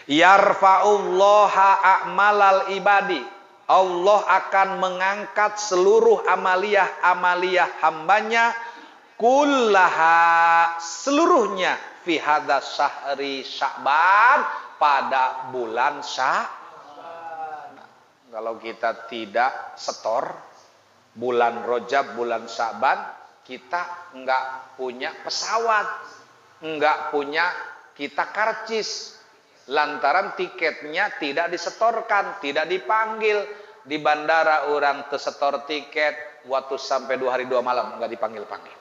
Yarfa'ullaha a'malal ibadi. Allah akan mengangkat seluruh amaliyah hambanya kullaha, seluruhnya, fi hadza syahri Sya'ban, pada bulan Sya'ban. Kalau kita tidak setor bulan Rajab, bulan Sya'ban, kita enggak punya pesawat, enggak punya kita karcis, lantaran tiketnya tidak disetorkan, tidak dipanggil. Di bandara orang tersetor tiket, waktu sampai 2 hari 2 malam enggak dipanggil-panggil.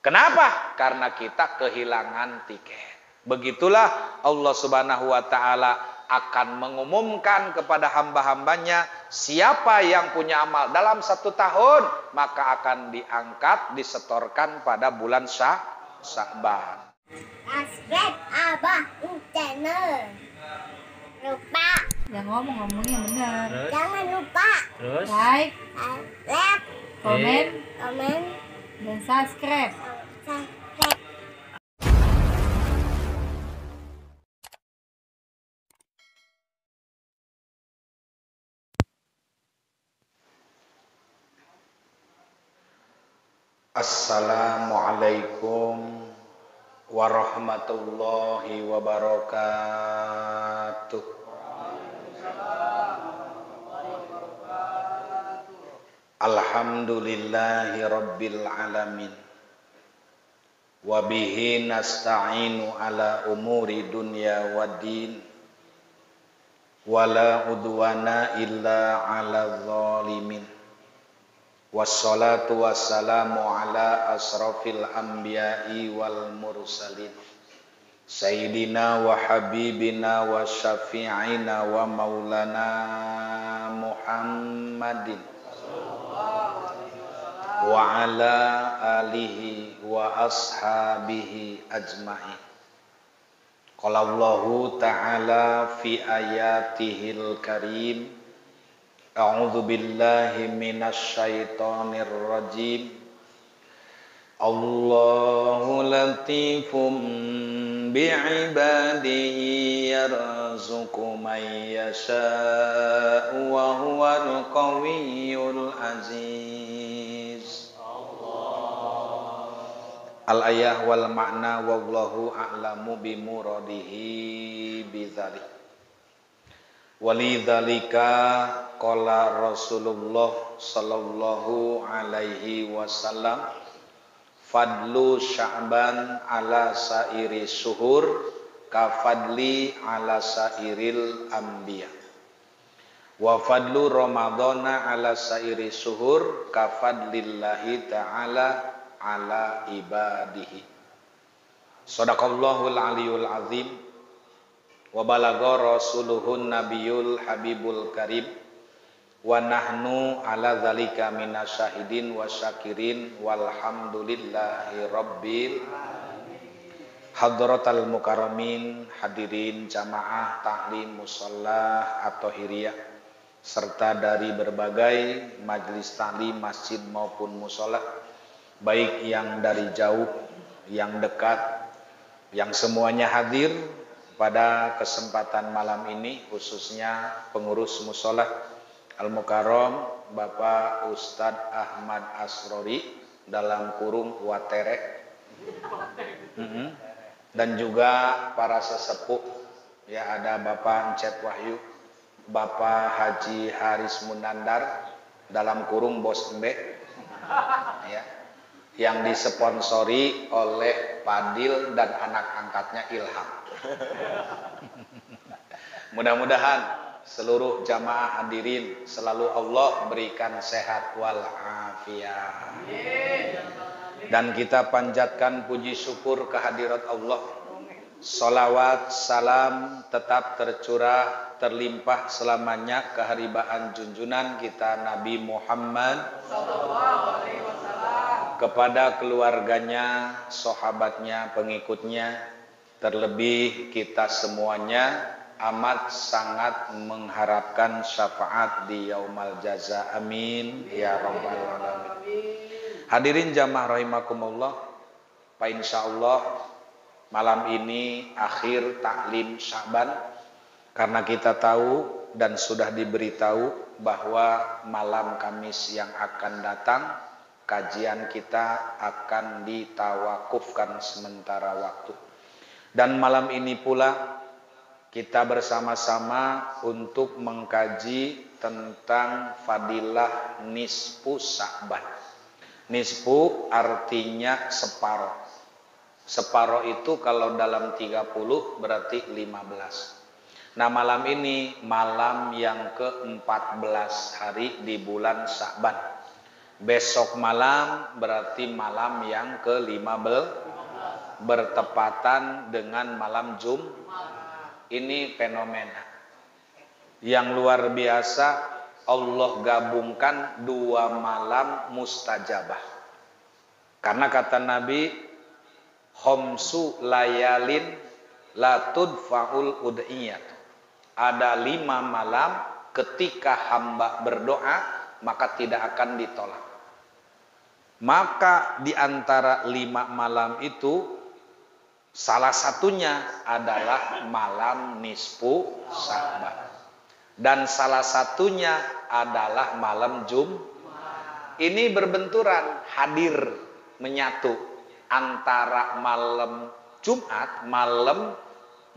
Kenapa? Karena kita kehilangan tiket. Begitulah Allah Subhanahu wa ta'ala akan mengumumkan kepada hamba-hambanya, siapa yang punya amal dalam 1 tahun, maka akan diangkat, disetorkan pada bulan Sya'ban. Subscribe Abah channel. Lupa. Yang ngomongnya benar. Jangan lupa. Terus Like, Like, komen, dan subscribe. subscribe. Assalamualaikum warahmatullahi wabarakatuh. Alhamdulillahi rabbil alamin. Wabihi nasta'inu ala umuri dunya waddin. Wala udwana illa ala zalimin. Wassalatu wassalamu ala asrafil anbiya'i wal mursalin. Sayyidina wa habibina wa syafi'ina wa maulana Muhammadin wa ala alihi wa ashabihi ajma'in. Qala Allahu ta'ala fi ayatihil karim, a'udzu billahi minasy syaithanir rajim. Allahu latifum bi'ibadihi yarzuqu man yasha'u wa huwal qawiyyul aziz. Al-ayah wal ma'na wallahu a'lamu bimuradihi bidzalik. Walidzalika qala Rasulullah sallallahu alaihi wasallam, fadlu Sya'ban ala sairi syuhur kafadli ala sairil anbiya. Wa fadlu Ramadhana ala sairi syuhur kafadlillahi ta'ala ala ibadihi. Shadaqallahul aliyul azim. Wa balagha rasuluhun nabiyul habibul karim. Wa nahnu ala dzalika minasyahidin wa syakirin walhamdulillahi rabbil hadratal mukarramin, hadirin jamaah taklim musalla atau hiriyah serta dari berbagai majelis taklim masjid maupun musalla, baik yang dari jauh, yang dekat, yang semuanya hadir pada kesempatan malam ini, khususnya pengurus mushola Al-Mukarram Bapak Ustadz Ahmad Asrori dalam kurung Waterek, dan juga para sesepuh, ya, ada Bapak Encet Wahyu, Bapak Haji Haris Munandar dalam kurung Bos Embe, ya, yang disponsori oleh Padil dan anak angkatnya Ilham. Mudah-mudahan seluruh jamaah hadirin selalu Allah berikan sehat wal afiat. Dan kita panjatkan puji syukur kehadirat Allah. Salawat salam tetap tercurah terlimpah selamanya keharibaan junjunan kita Nabi Muhammad kepada keluarganya, sahabatnya, pengikutnya, terlebih kita semuanya amat sangat mengharapkan syafaat di yaumal jaza. Amin ya rabbal alamin. Hadirin jamaah rahimakumullah, Pak insyaallah Malam ini akhir taklim Sya'ban, karena kita tahu dan sudah diberitahu bahwa malam Kamis yang akan datang kajian kita akan ditawakufkan sementara waktu. Dan malam ini pula kita bersama-sama untuk mengkaji tentang fadilah nisfu Sya'ban. Nisfu artinya separuh. Separuh itu kalau dalam 30 berarti 15. Nah, malam ini malam yang ke-14 hari di bulan Sya'ban. Besok malam berarti malam yang ke-15 bertepatan dengan malam Jumat. Ini fenomena yang luar biasa. Allah gabungkan dua malam mustajabah. Karena kata Nabi, khamsu layalin la tudfa'ul ud'iyat. Ada 5 malam ketika hamba berdoa maka tidak akan ditolak. Maka di antara 5 malam itu salah satunya adalah malam nisfu Sya'ban. Dan salah satunya adalah malam Jumat. Ini berbenturan, hadir, menyatu antara malam Jumat, malam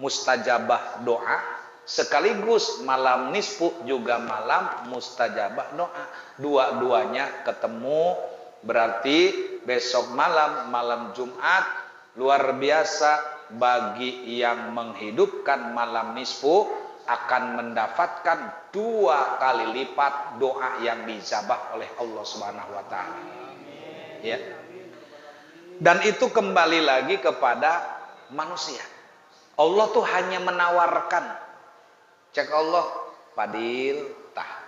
mustajabah doa, sekaligus malam nisfu juga malam mustajabah doa. Dua-duanya ketemu, berarti besok malam, malam Jumat, luar biasa bagi yang menghidupkan malam nisfu akan mendapatkan 2 kali lipat doa yang dijabah oleh Allah Subhanahu wa taala. Ya. Dan itu kembali lagi kepada manusia. Allah tuh hanya menawarkan. Cek Allah, Fadil tah.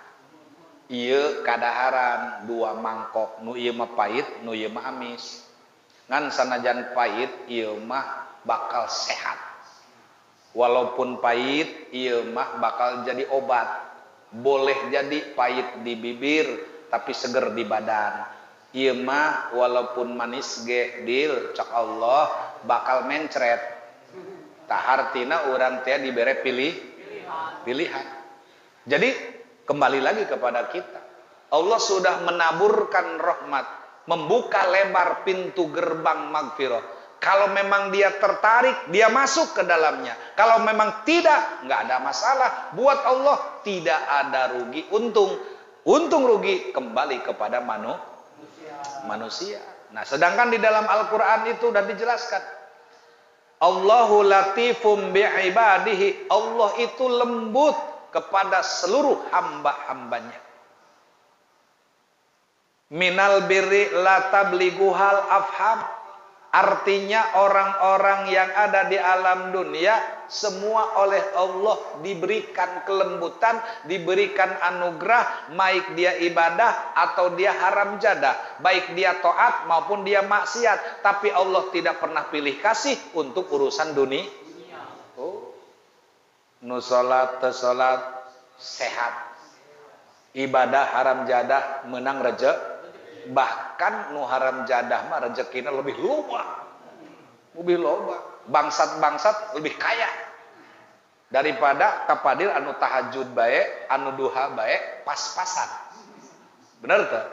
Ieu kadaharan 2 mangkok, nu ieu mah pahit, nu ieu mah amis. Ngan sanajan pahit, ieu mah bakal sehat. Walaupun pahit, ieu mah bakal jadi obat. Boleh jadi pahit di bibir, tapi seger di badan. Ieu mah walaupun manis ge dil, cak Allah bakal mencret. Tahartina urang teh dibere pilihan. Jadi kembali lagi kepada kita. Allah sudah menaburkan rahmat, membuka lebar pintu gerbang magfirah. Kalau memang dia tertarik, dia masuk ke dalamnya. Kalau memang tidak, nggak ada masalah. Buat Allah tidak ada rugi, untung. Untung rugi kembali kepada manusia. Nah, sedangkan di dalam Al-Quran itu sudah dijelaskan. Allahu latifum bi'ibadihi. Allah itu lembut kepada seluruh hamba-hambanya. Minal birri la tabliguhal afham. Artinya orang-orang yang ada di alam dunia semua oleh Allah diberikan kelembutan, diberikan anugerah, baik dia ibadah atau dia haram jadah, baik dia taat maupun dia maksiat, tapi Allah tidak pernah pilih kasih untuk urusan dunia. Oh. Nu salat teu salat sehat. Ibadah haram jadah menang rejeki. Bahkan nu haram jadah mah rezekina lebih loba. Bangsat-bangsat lebih kaya daripada kapadil anu tahajud bae, anu duha bae, pas-pasan. Benar tuh?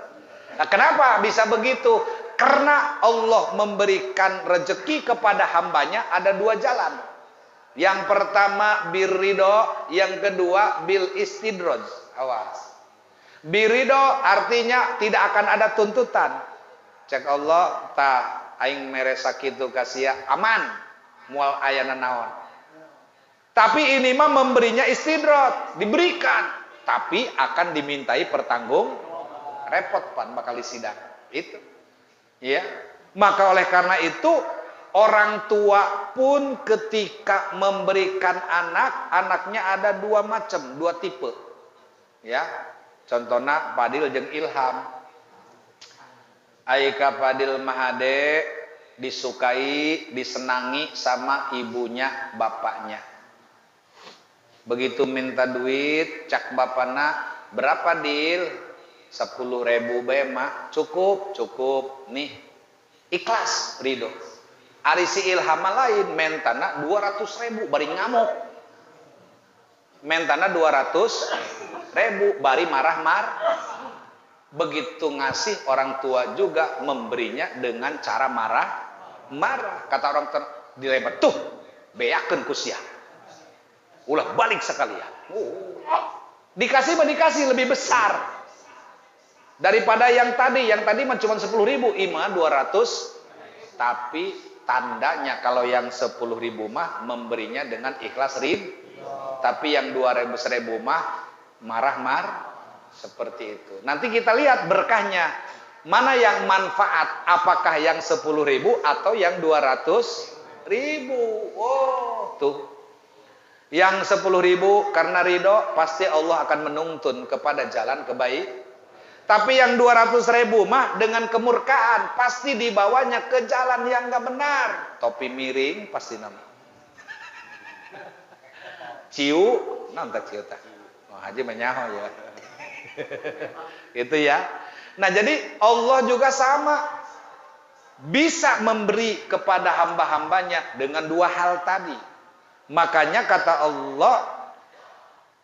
Nah, kenapa bisa begitu? Karena Allah memberikan rezeki kepada hambanya ada 2 jalan. Yang pertama birridho, yang kedua bil istidraj. Awas. Birido artinya tidak akan ada tuntutan. Cek Allah, tah aing mere sakitu kasia aman, moal aya naon. Tapi ini mah memberinya istidrat, diberikan, tapi akan dimintai pertanggung repot pan bakal sidang. Itu. Ya. Maka oleh karena itu orang tua pun ketika memberikan anaknya ada 2 macam, 2 tipe. Ya. Contohnya Fadil jeung Ilham. Aika Fadil Mahade disukai, disenangi sama ibunya, bapaknya. Begitu minta duit, cak bapana, berapa Dil? 10.000 bae mah. Cukup. Nih. Ikhlas, ridho. Ari si Ilham lain mentana 200.000 bari ngamuk. Mentana 200.000 bari marah-mar. Begitu ngasih orang tua juga memberinya dengan cara marah. Kata orang dilebat tuh beakeun ku sia. Ulah balik sekalian. Dikasih lebih besar daripada yang tadi mah cuma 10.000, ima 200. Tapi tandanya kalau yang 10.000 mah memberinya dengan ikhlas tapi yang 200.000 mah marah seperti itu. Nanti kita lihat berkahnya mana yang manfaat, apakah yang 10.000 atau yang 200.000. Oh tuh, yang 10.000 karena ridho pasti Allah akan menuntun kepada jalan kebaikan. Tapi yang 200.000 mah dengan kemurkaan pasti dibawanya ke jalan yang gak benar. Topi miring pasti nama. Ciu, nonton ciu tak. Oh, Haji menyaho ya. Itu ya. Nah jadi Allah juga sama. Bisa memberi kepada hamba-hambanya dengan dua hal tadi. Makanya kata Allah,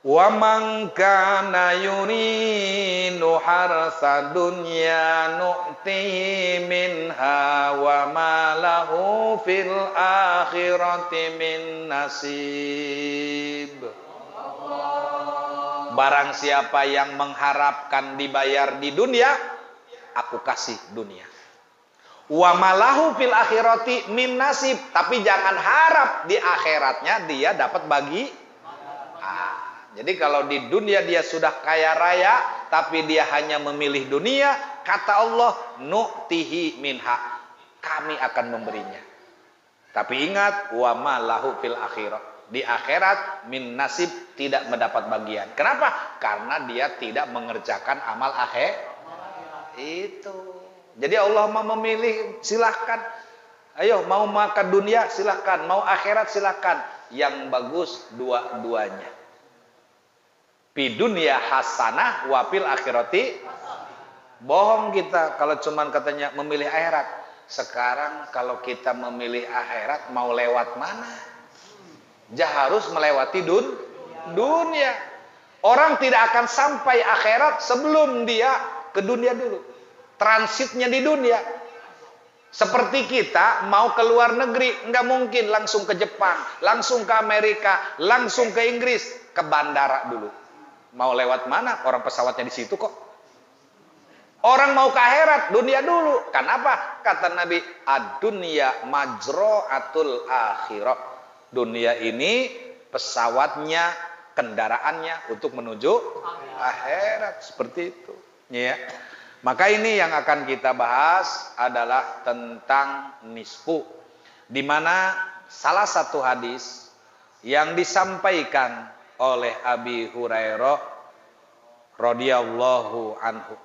wa man kana yuridu harsa dunya nu'tihi minha wa ma lahu fil akhirati min nasib. Barang siapa yang mengharapkan dibayar di dunia, aku kasih dunia. Wa malahu fil akhirati min nasib, tapi jangan harap di akhiratnya dia dapat bagi. Jadi kalau di dunia dia sudah kaya raya, tapi dia hanya memilih dunia, kata Allah, nu'tihi minha, kami akan memberinya. Tapi ingat, wa malahu fil akhirat, di akhirat min nasib, tidak mendapat bagian. Kenapa? Karena dia tidak mengerjakan amal akhir. Itu. Jadi Allah mau memilih, silahkan. Ayo, mau makan dunia silahkan, mau akhirat silahkan. Yang bagus dua-duanya. Fi dunia hasanah wa fil akhirati. Bohong kita kalau cuman katanya memilih akhirat. Sekarang kalau kita memilih akhirat mau lewat mana? Harus melewati dunia. Orang tidak akan sampai akhirat sebelum dia ke dunia dulu. Transitnya di dunia. Seperti kita mau ke luar negeri, nggak mungkin langsung ke Jepang, langsung ke Amerika, langsung ke Inggris, ke bandara dulu. Mau lewat mana? Orang pesawatnya di situ kok. Orang mau ke akhirat, dunia dulu. Kenapa? Kata Nabi, ad-dunya majra'atul akhirah. Dunia ini pesawatnya, kendaraannya untuk menuju akhirat. Seperti itu. Ya. Maka ini yang akan kita bahas adalah tentang nisfu, di mana salah satu hadis yang disampaikan oleh Abi Hurairah radhiyallahu anhu.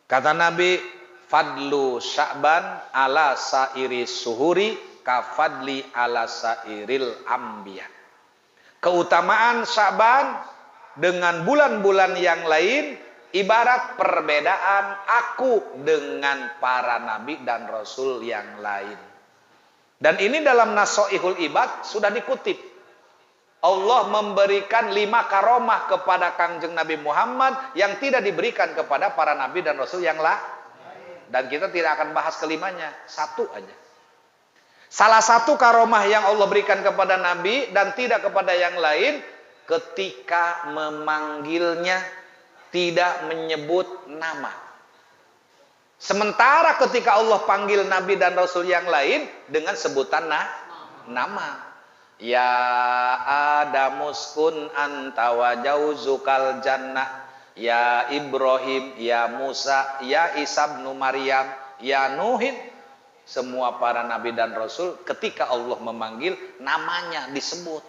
Kata Nabi, fadlu Sya'ban ala sairi suhuri kafadli ala sairil ambiya. Keutamaan Sya'ban dengan bulan-bulan yang lain ibarat perbedaan aku dengan para nabi dan rasul yang lain. Dan ini dalam Nasoihul Ibad sudah dikutip. Allah memberikan 5 karomah kepada Kangjeng Nabi Muhammad yang tidak diberikan kepada para nabi dan rasul yang lain. Dan kita tidak akan bahas kelimanya, satu aja. Salah satu karomah yang Allah berikan kepada nabi dan tidak kepada yang lain, ketika memanggilnya tidak menyebut nama. Sementara ketika Allah panggil nabi dan rasul yang lain dengan sebutan nama. Ya Adamuskun anta wa jauzukal jannah. Ya Ibrahim, ya Musa, ya Isa bin Maryam, ya Nuhin. Semua para nabi dan rasul ketika Allah memanggil namanya disebut.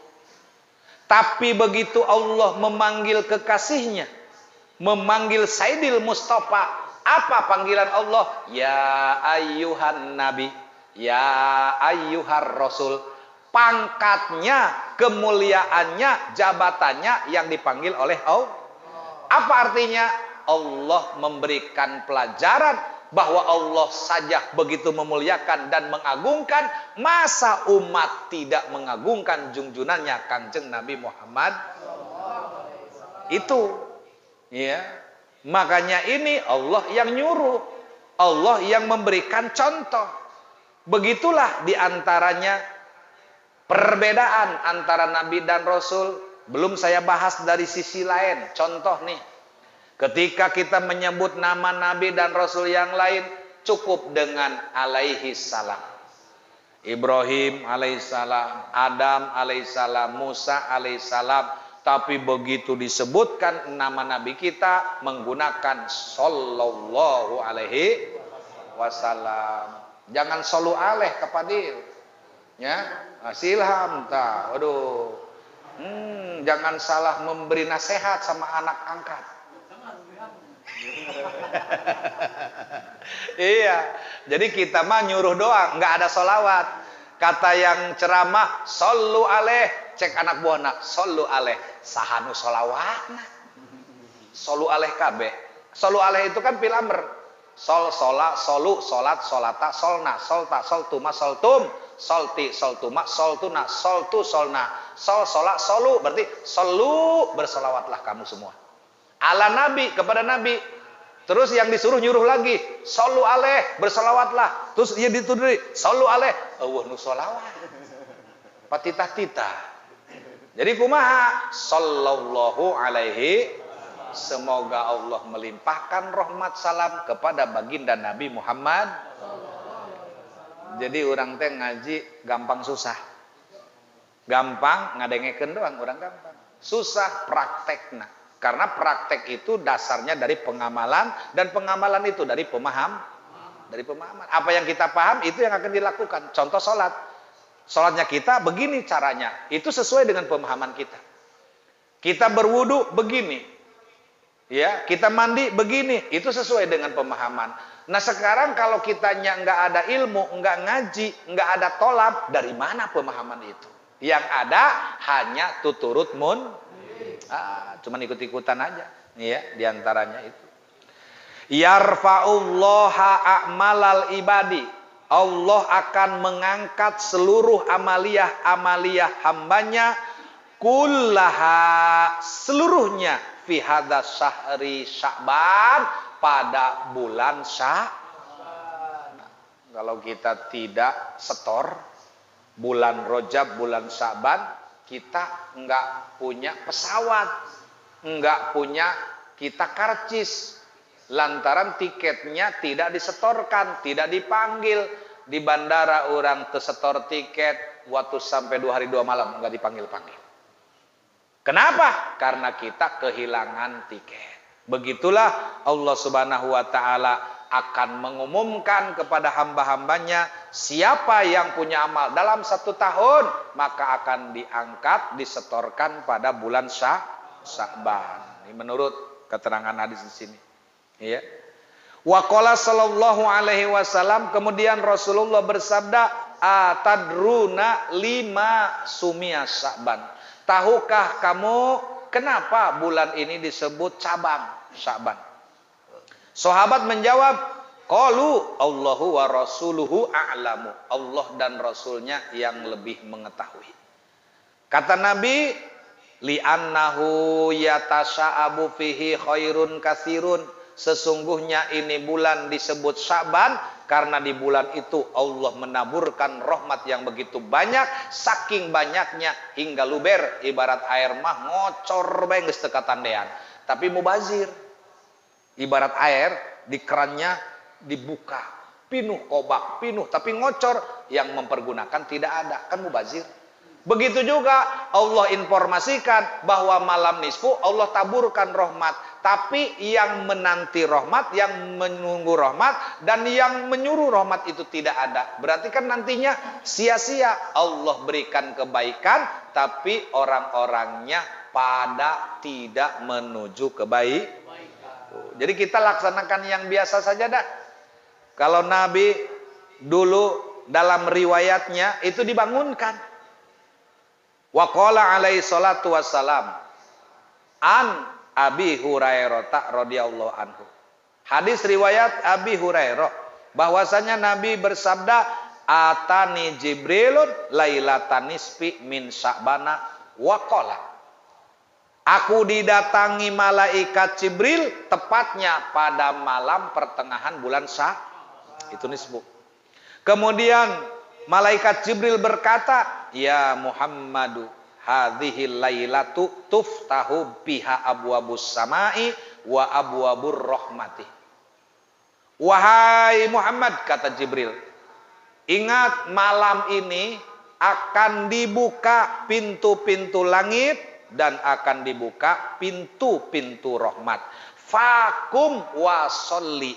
Tapi begitu Allah memanggil kekasihnya, memanggil Sayyidil Mustafa, apa panggilan Allah? Ya ayyuhan nabi, ya ayyuhar rasul. Pangkatnya, kemuliaannya, jabatannya yang dipanggil oleh Allah. Apa artinya? Allah memberikan pelajaran bahwa Allah saja begitu memuliakan dan mengagungkan, masa umat tidak mengagungkan junjunannya Kanjeng Nabi Muhammad? Itu, ya. Makanya ini Allah yang nyuruh, Allah yang memberikan contoh. Begitulah diantaranya perbedaan antara Nabi dan Rasul. Belum saya bahas dari sisi lain. Contoh nih, ketika kita menyebut nama Nabi dan Rasul yang lain, cukup dengan alaihi salam. Ibrahim alaihissalam, Adam alaihissalam, Musa alaihissalam. Tapi begitu disebutkan nama Nabi kita, menggunakan sallallahu alaihi wasallam. Jangan solu alaih kepadil, ya, silham ta. Waduh, jangan salah memberi nasihat sama anak angkat. Iya, jadi kita mah nyuruh doang, nggak ada solawat. Kata yang ceramah, sallu alaih, cek anak buahna, sallu alaih, sahanu solawatna, sallu alaih kabeh. Sallu alaih itu kan fil amr, sol, sola, solu, solat, solata, solna, solta, soltuma, soltum, solti, soltuma, soltuna, soltu, solna, sol, sola, solu, berarti solu, bersolawatlah kamu semua ala Nabi, kepada Nabi. Terus yang disuruh nyuruh lagi, sallu alaih, bersolawatlah. Terus dia dituduh, sallu alaih, nu solawat, patitah-titah. Jadi kumaha, sallallahu alaihi, semoga Allah melimpahkan rahmat salam kepada baginda Nabi Muhammad. Jadi orang teh ngaji gampang susah, gampang ngadengekeun doang, orang gampang, susah praktekna. Karena praktek itu dasarnya dari pengamalan, dan pengamalan itu dari pemahaman. Apa yang kita paham itu yang akan dilakukan. Contoh sholat, sholatnya kita begini caranya, itu sesuai dengan pemahaman kita. Kita berwudu begini, ya, kita mandi begini, itu sesuai dengan pemahaman. Nah sekarang kalau kitanya nggak ada ilmu, nggak ngaji, nggak ada tolab, dari mana pemahaman itu? Yang ada hanya tuturut cuman ikut-ikutan aja, ya, diantaranya itu. Yarfa'ullaha a'malal ibadi, Allah akan mengangkat seluruh amaliyah hambanya, kullaha, seluruhnya, fi hadza syahri Sya'ban, pada bulan Sya'ban. Kalau kita tidak setor bulan Rajab, bulan Sya'ban, kita enggak punya pesawat, enggak punya kita karcis, lantaran tiketnya tidak disetorkan, tidak dipanggil. Di bandara orang tersetor tiket, waktu sampai 2 hari 2 malam enggak dipanggil-panggil. Kenapa? Karena kita kehilangan tiket. Begitulah Allah Subhanahu wa ta'ala akan mengumumkan kepada hamba-hambanya, siapa yang punya amal dalam 1 tahun, maka akan diangkat, disetorkan pada bulan Sya'ban. Ini menurut keterangan hadis di sini. Ya. Wa qala sallallahu alaihi wasallam, kemudian Rasulullah bersabda, atadruna lima sumia Sya'ban. Tahukah kamu kenapa bulan ini disebut cabang Sya'ban? Sahabat menjawab, qalu Allahu wa rasuluhu a'lamu. Allah dan Rasulnya yang lebih mengetahui. Kata Nabi, li'annahu yatasha'abu fihi khairun katsirun. Sesungguhnya ini bulan disebut Sya'ban karena di bulan itu Allah menaburkan rahmat yang begitu banyak, saking banyaknya hingga luber, ibarat air mah ngocor bae geus teu katandean, tapi mubazir. Ibarat air di kerannya dibuka, pinuh kobak, pinuh, tapi ngocor, yang mempergunakan tidak ada, kan mubazir. Begitu juga Allah informasikan bahwa malam nisfu Allah taburkan rahmat, tapi yang menanti rahmat, yang menunggu rahmat, dan yang menyuruh rahmat itu tidak ada. Berarti kan nantinya sia-sia. Allah berikan kebaikan, tapi orang-orangnya pada tidak menuju kebaikan. Jadi kita laksanakan yang biasa saja dah. Kalau Nabi dulu dalam riwayatnya itu dibangunkan. Wa qala alaihi salatu wassalam an Abi Hurairah radhiyallahu anhu. Hadis riwayat Abi Hurairah bahwasanya Nabi bersabda, atani Jibrilun lailatan nisfi min Sya'bana wa qala, aku didatangi malaikat Jibril tepatnya pada malam pertengahan bulan itu nisfu. Kemudian malaikat Jibril berkata, ya Muhammadu, hadhil lailatu tuftahu biha abwabus samai wa abwabur rahmati. Wahai Muhammad, kata Jibril, ingat malam ini akan dibuka pintu-pintu langit dan akan dibuka pintu-pintu rahmat. Fakum wasolli,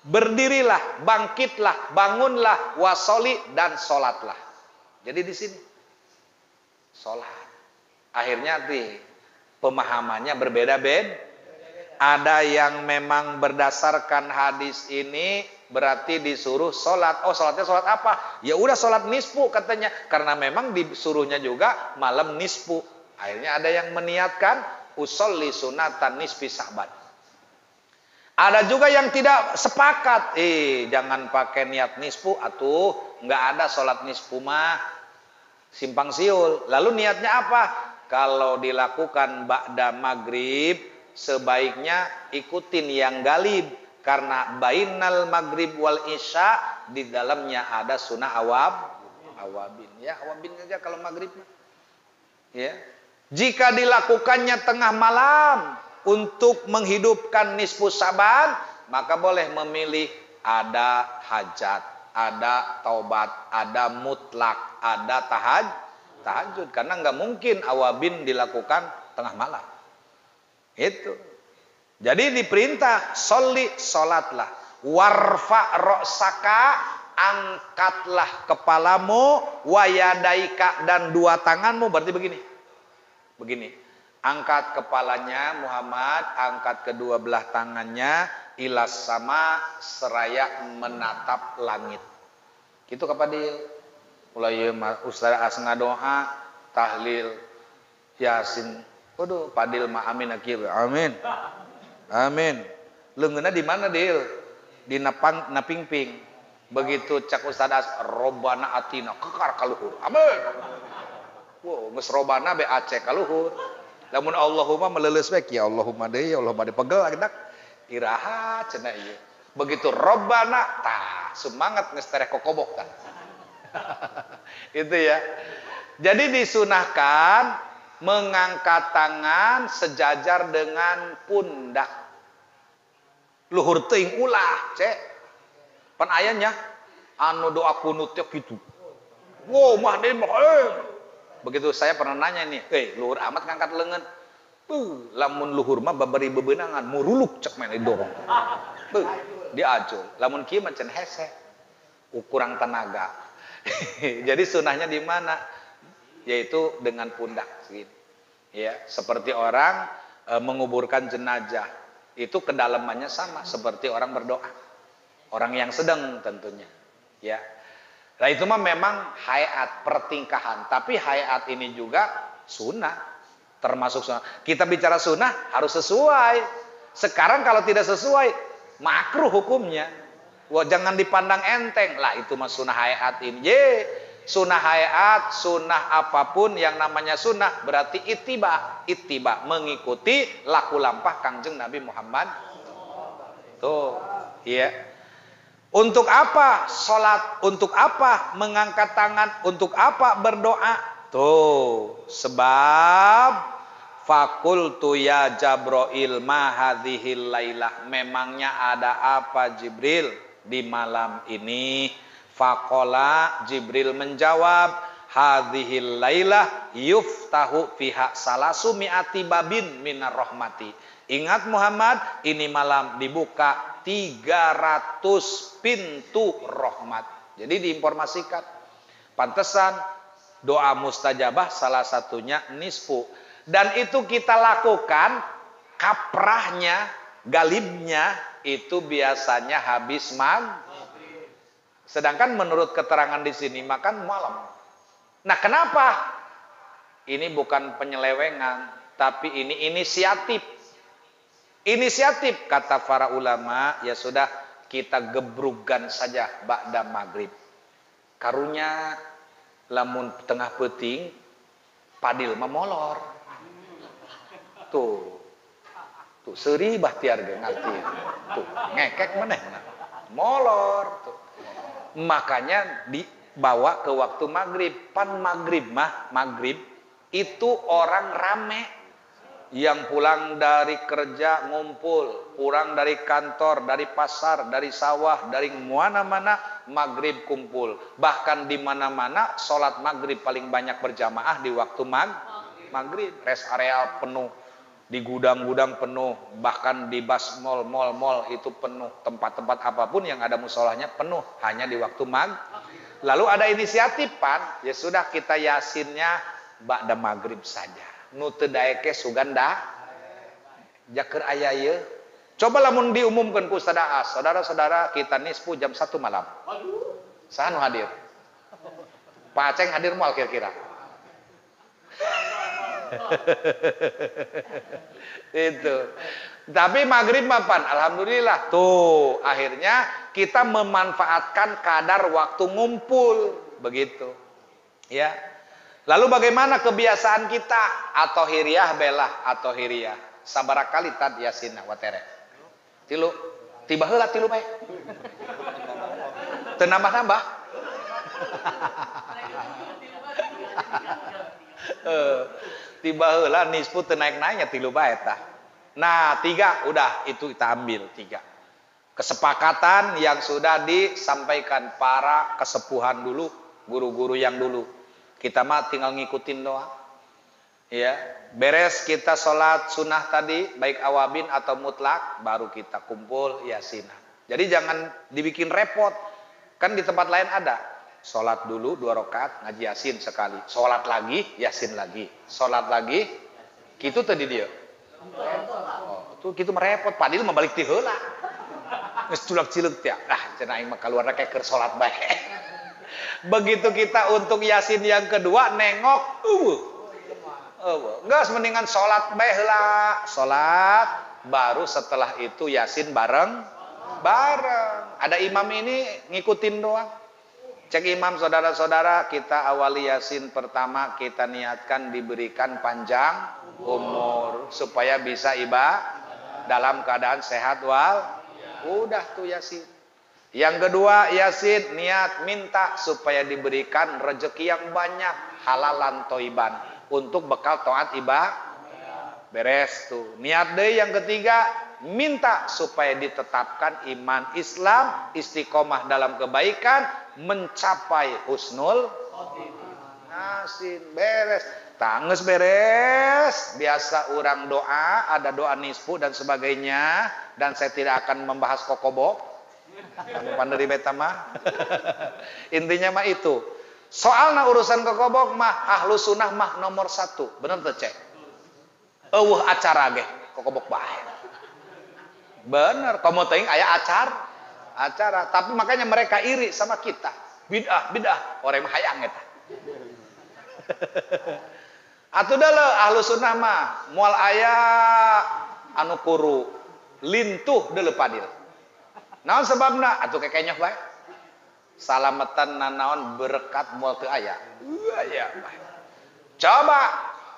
berdirilah, bangkitlah, bangunlah, wasoli, dan sholatlah. Jadi di sini sholat. Akhirnya pemahamannya berbeda-beda. Ada yang memang berdasarkan hadis ini berarti disuruh sholat. Oh, sholatnya sholat apa? Ya udah sholat nisfu katanya, karena memang disuruhnya juga malam nisfu. Akhirnya ada yang meniatkan usolli sunatan nisfi Sya'ban. Ada juga yang tidak sepakat. Jangan pakai niat nisfu atuh, nggak ada sholat nisfu mah, simpang siul. Lalu niatnya apa? Kalau dilakukan ba'da maghrib, sebaiknya ikutin yang galib, karena bainal maghrib wal isya di dalamnya ada sunnah awabin. Ya, awabin aja kalau maghrib. Ya. Jika dilakukannya tengah malam untuk menghidupkan nisfu Sya'ban, maka boleh memilih ada hajat, ada taubat, ada mutlak, ada tahajud. Karena nggak mungkin awabin dilakukan tengah malam. Itu. Jadi diperintah sholli, sholatlah. Warfa ro'saka, angkatlah kepalamu, wayadaika, dan dua tanganmu. Berarti begini. Angkat kepalanya Muhammad, angkat kedua belah tangannya ilas sama, seraya menatap langit. Gitu kapadil. Mulai Ustaz asnga doa, tahlil, yasin. Waduh, padil mah amin akir. Amin. Amin. Leungeunna di mana, Dil? Di napingping. Begitu cak Ustaz Robbana atina kekar kaluhur. Amin. Wow, geus Robbana be aceh kaluhur. Lamun Allahumma meleuleus bae ya Allahumma deui, ya Allahumma deui pegel agedak. Iraha cenah ieu. Begitu Robbana tah semangat geus terek kokobok tah. Itu ya. Jadi disunahkan mengangkat tangan sejajar dengan pundak. Luhur teuing ulah, cek. Pan ayanya anu doa kunut gitu. Wow, mah deui mah. Begitu saya pernah nanya nih, luhur amat ngangkat leungeun. Lamun luhur mah babari bebeunangan, muruluk cek main didorong. Diajul. Lamun kieu mah can hese. Kurang tenaga. Jadi sunahnya di mana? Yaitu dengan pundak gitu. Ya, seperti orang menguburkan jenazah, itu kedalamannya sama seperti orang berdoa. Orang yang sedang tentunya. Ya. Nah, itu mah memang hayat pertingkahan, tapi hayat ini juga sunnah, termasuk sunnah. Kita bicara sunnah harus sesuai. Sekarang kalau tidak sesuai, makruh hukumnya. Wah, jangan dipandang enteng. Lah itu mah sunnah hayat ini. Sunnah hayat, sunnah apapun yang namanya sunnah berarti ittiba, mengikuti laku lampah Kangjeng Nabi Muhammad. Tuh, iya. Untuk apa sholat? Untuk apa mengangkat tangan? Untuk apa berdoa? Tuh, sebab fakultu ya Jabrail ma hadhil lailah. Memangnya ada apa Jibril di malam ini? Faqala, Jibril menjawab, hadhil lailah yuftahu fiha salasu mi'ati babin minar rahmati. Ingat Muhammad, ini malam dibuka 300 pintu rahmat. Jadi diinformasikan. Pantesan doa mustajabah salah satunya nisfu. Dan itu kita lakukan, kaprahnya, galibnya itu biasanya habis maghrib. Sedangkan menurut keterangan di sini makan malam. Nah, kenapa? Ini bukan penyelewengan, tapi ini inisiatif. Inisiatif kata para ulama, ya sudah kita gebrugan saja ba'da maghrib. Karunya lamun tengah peting padil memolor. Tuh seri bahtiar ge ngarti. Tuh ngekek maneh molor tuh. Makanya dibawa ke waktu maghrib. Pan maghrib itu orang rame. Yang pulang dari kerja ngumpul, pulang dari kantor, dari pasar, dari sawah, dari mana-mana maghrib kumpul. Bahkan di mana-mana sholat maghrib paling banyak berjamaah di waktu maghrib. Rest area penuh, di gudang-gudang penuh, bahkan di bus mall itu penuh. Tempat-tempat apapun yang ada musolahnya penuh, hanya di waktu Lalu ada inisiatif pan, ya sudah kita yasinnya ba'da maghrib saja. Nu teu daeke suganda jaker aya ye. Coba lamun diumumkeun ku Ustaz Aas, saudara-saudara kita nisfu jam 1 malam. Saha nu hadir? Pak Aceng hadir moal kira-kira. Itu. Tapi maghrib mapan, alhamdulillah. Tuh, akhirnya kita memanfaatkan kadar waktu ngumpul, begitu. Ya. Lalu bagaimana kebiasaan kita? Atau hiriah belah atau hiriah. Sabarakali tad yasin watere. Tilu. Tiba heula tilu bae. Teu nambah-nambah. Tiba heula nisfu teu naik-naiknya tilu bae tah. Nah, 3 udah itu kita ambil 3. Kesepakatan yang sudah disampaikan para kesepuhan dulu, guru-guru yang dulu. Kita mah tinggal ngikutin doang. Ya, beres kita sholat sunnah tadi, baik awabin atau mutlak, baru kita kumpul yasinan. Jadi jangan dibikin repot. Kan di tempat lain ada. Sholat dulu 2 rakaat, ngaji yasin sekali. Sholat lagi, yasin lagi. Sholat lagi, gitu tadi dia. Oh, itu gitu merepot. Padahal membalik ti heula. Geus culak-cileuk teh. Cenah aing mah keluar kayak keur sholat bae. Begitu kita untuk yasin yang kedua nengok, geus mendingan sholat bae heula. Sholat, baru setelah itu yasin bareng. Ada imam ini ngikutin doang. Cek imam saudara-saudara, kita awali yasin pertama, kita niatkan diberikan panjang umur supaya bisa ibadah dalam keadaan sehat wal. Udah tuh yasin. Yang kedua yasin niat minta supaya diberikan rezeki yang banyak, halalan toiban untuk bekal taat ibadah. Beres tuh. Niat deui yang ketiga minta supaya ditetapkan iman Islam, istiqomah dalam kebaikan, mencapai husnul nasin. Beres. Tanges beres. Biasa orang doa, ada doa nisfu dan sebagainya, dan saya tidak akan membahas kokobok. Kamu pandai beta mah. Intinya mah itu. Soalnya urusan kokobok mah ahlu sunnah mah nomor 1. Bener tuh cek. Eueuh acara ge kokobok bae. Bener, komo teuing aya acara. Tapi makanya mereka iri sama kita. Bidah, orang mah hayang eta. Atuh deuleu ahlu sunnah mah moal aya anu kuru lintuh deuleu padil. Naon sebabna? Atuh kekenyah bae. Salametan nanaon berkat moal teu aya. Aya bae. Coba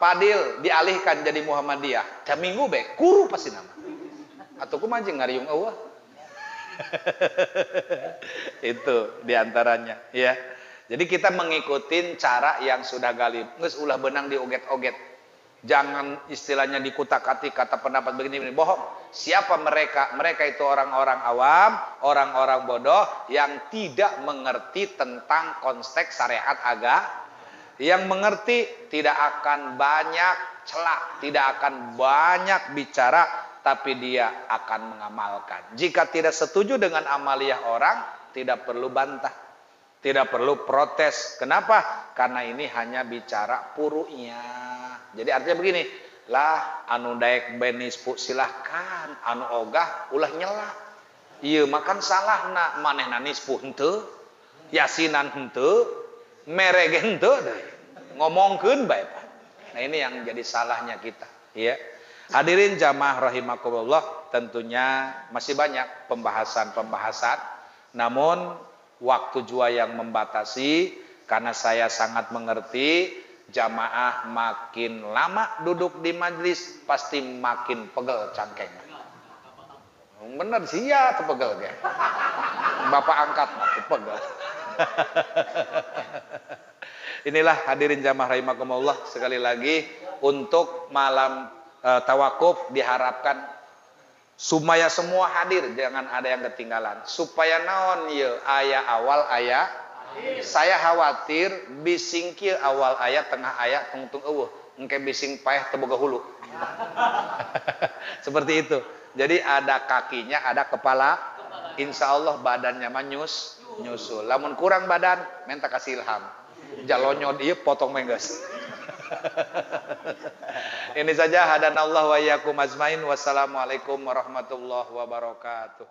padil dialihkan jadi Muhammadiyah. Da minggu bae kuru pasti nama. Atuh kumaha jeung ngariung eueuh. Itu diantaranya ya. Jadi kita mengikuti cara yang sudah galib. Geus ulah benang dioget-oget. Jangan istilahnya dikutak-atik kata pendapat begini bohong. Siapa mereka? Mereka itu orang-orang awam, orang-orang bodoh yang tidak mengerti tentang konteks syariat agama. Yang mengerti tidak akan banyak celak, tidak akan banyak bicara, tapi dia akan mengamalkan. Jika tidak setuju dengan amaliyah orang, tidak perlu bantah, tidak perlu protes. Kenapa? Karena ini hanya bicara purunya. Jadi artinya begini, lah anu daek benispu silahkan, anu ogah ulah nyela. Ieu makan salah na manehna nispu henteu, yasinan henteu, merege henteu deui. Ngomongkeun bae. Nah ini yang jadi salahnya kita, ya. Hadirin jamaah rahimakumullah, tentunya masih banyak pembahasan-pembahasan. Namun waktu juga yang membatasi, karena saya sangat mengerti jamaah makin lama duduk di majlis pasti makin pegel cangkengnya. Bener sih ya, pegel ya. Bapak angkat makin pegel. Inilah hadirin jamaah rahimakumullah, sekali lagi untuk malam tawakuf diharapkan supaya semua hadir, jangan ada yang ketinggalan. Supaya naon ye aya awal aya, saya khawatir bising kieu awal aya tengah aya tungtung eueuh, engke bising paeh teu boga hulu. Seperti itu. Jadi ada kakinya, ada kepala, insya Allah badannya mah nyusul. Lamun kurang badan, minta kasih ilham. Jalonyo dia potong menggas. Ini saja, hadanallahu wa iyyakum ajmain. Wassalamualaikum warahmatullahi wabarakatuh.